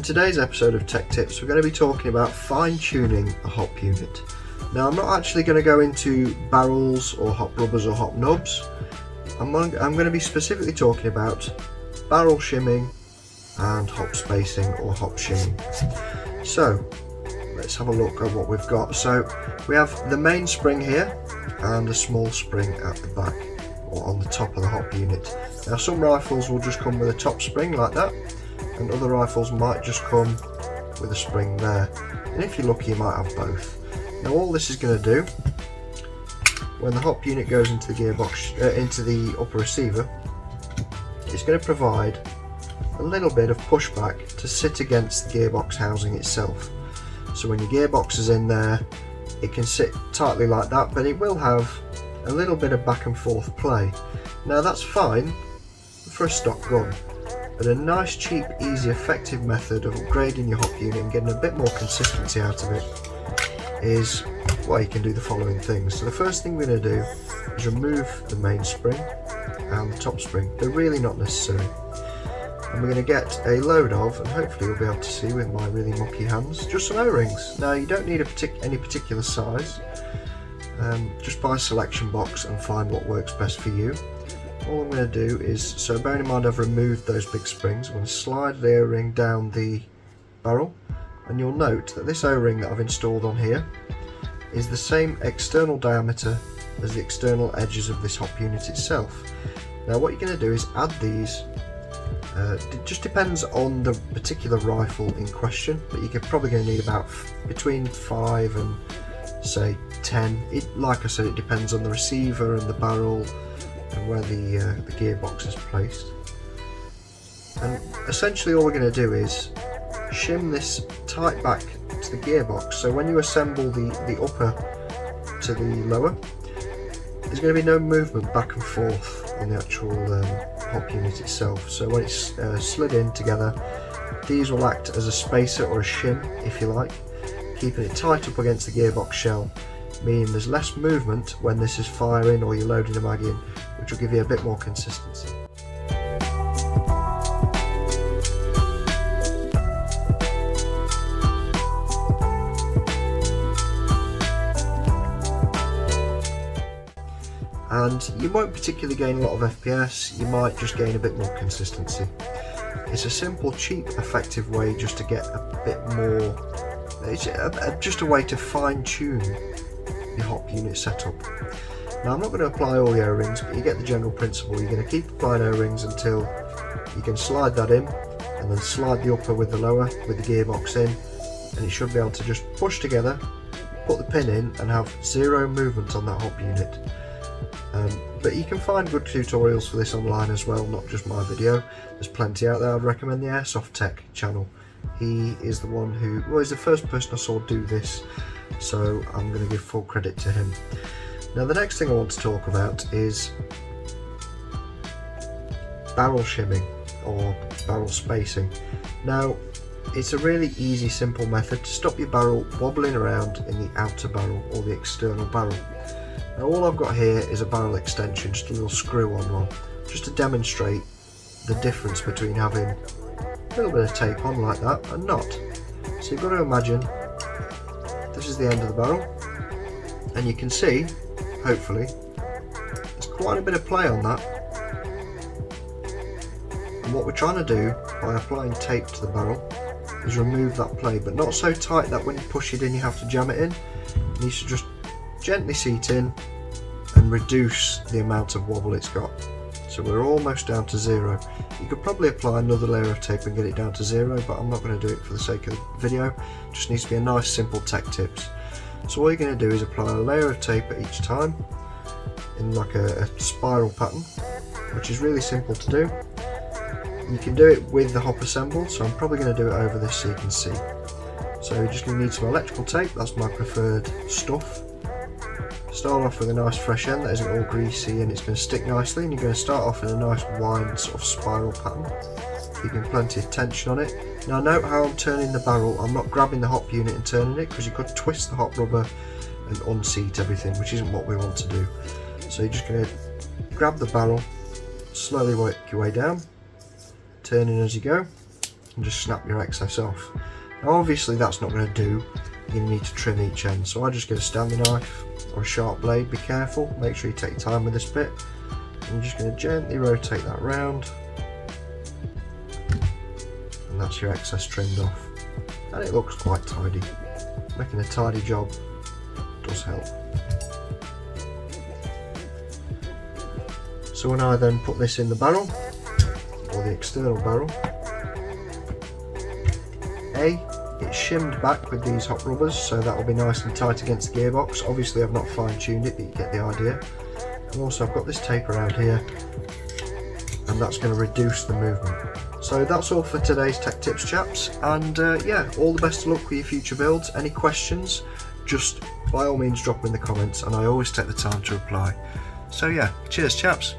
In today's episode of Tech Tips, we're going to be talking about fine-tuning a hop unit. Now, I'm not actually going to go into barrels or hop rubbers or hop nubs. I'm going to be specifically talking about barrel shimming and hop spacing or hop shimming. So let's have a look at what we've got. So we have the main spring here and a small spring at the back or on the top of the hop unit. Now, some rifles will just come with a top spring like that, and other rifles might just come with a spring there, and if you're lucky you might have both. Now, all this is going to do, when the hop unit goes into the gearbox, into the upper receiver, it's going to provide a little bit of pushback to sit against the gearbox housing itself. So when your gearbox is in there, it can sit tightly like that, but it will have a little bit of back and forth play. Now, that's fine for a stock gun, but a nice, cheap, easy, effective method of upgrading your hop unit and getting a bit more consistency out of it is, well, you can do the following things. So the first thing we're going to do is remove the main spring and the top spring. They're really not necessary. And we're going to get a load of, and hopefully you'll be able to see with my really mucky hands, just some O-rings. Now, you don't need any particular size. Just buy a selection box and find what works best for you. All I'm going to do is, so bearing in mind I've removed those big springs, I'm going to slide the O-ring down the barrel, and you'll note that this O-ring that I've installed on here is the same external diameter as the external edges of this hop unit itself. Now, what you're going to do is add these. It just depends on the particular rifle in question, but you're probably going to need about between 5 and say 10. Like I said, it depends on the receiver and the barrel and where the gearbox is placed. And essentially all we're going to do is shim this tight back to the gearbox, so when you assemble the upper to the lower, there's going to be no movement back and forth on the actual hop unit itself. So when it's slid in together, these will act as a spacer or a shim, if you like, keeping it tight up against the gearbox shell, meaning there's less movement when this is firing or you're loading a mag in, which will give you a bit more consistency. And you won't particularly gain a lot of FPS, you might just gain a bit more consistency. It's a simple, cheap, effective way just to get a bit more, it's just a way to fine tune your hop unit setup. Now, I'm not going to apply all the O-rings, but you get the general principle. You're going to keep applying O-rings until you can slide that in, and then slide the upper with the lower with the gearbox in, and it should be able to just push together, put the pin in, and have zero movement on that hop unit. But you can find good tutorials for this online as well, not just my video. There's plenty out there. I'd recommend the Airsoft Tech channel. He is the one who, well, he's the first person I saw do this, so I'm going to give full credit to him. Now, the next thing I want to talk about is barrel shimming or barrel spacing. Now, it's a really easy, simple method to stop your barrel wobbling around in the outer barrel or the external barrel. Now, all I've got here is a barrel extension, just a little screw-on one, just to demonstrate the difference between having a little bit of tape on like that and not. So you've got to imagine this is the end of the barrel, and you can see, hopefully, there's quite a bit of play on that. And what we're trying to do by applying tape to the barrel is remove that play, but not so tight that when you push it in you have to jam it in. It needs to just gently seat in and reduce the amount of wobble it's got. So we're almost down to zero. You could probably apply another layer of tape and get it down to zero, but I'm not going to do it for the sake of the video. It just needs to be a nice, simple tech tips. So all you're going to do is apply a layer of tape at each time in like a spiral pattern, which is really simple to do. You can do it with the hop assembled, so I'm probably going to do it over this so you can see. So you're just going to need some electrical tape. That's my preferred stuff. Start off with a nice fresh end that isn't all greasy and it's going to stick nicely, and you're going to start off in a nice wide sort of spiral pattern, keeping plenty of tension on it. Now, note how I'm turning the barrel. I'm not grabbing the hop unit and turning it, because you could twist the hop rubber and unseat everything, which isn't what we want to do. So you're just going to grab the barrel, slowly work your way down, turning as you go, and just snap your excess off. Now obviously that's not going to do, you need to trim each end, so I just get a Stanley knife or a sharp blade. Be careful, make sure you take your time with this bit. I'm just going to gently rotate that round, and that's your excess trimmed off, and it looks quite tidy. Making a tidy job does help. So when I then put this in the barrel, or the external barrel, it's shimmed back with these hot rubbers, so that will be nice and tight against the gearbox. Obviously I've not fine tuned it, but you get the idea. And also I've got this tape around here, and that's going to reduce the movement. So that's all for today's tech tips, chaps, and yeah, all the best of luck with your future builds. Any questions, just by all means drop them in the comments, and I always take the time to reply. So yeah, cheers chaps.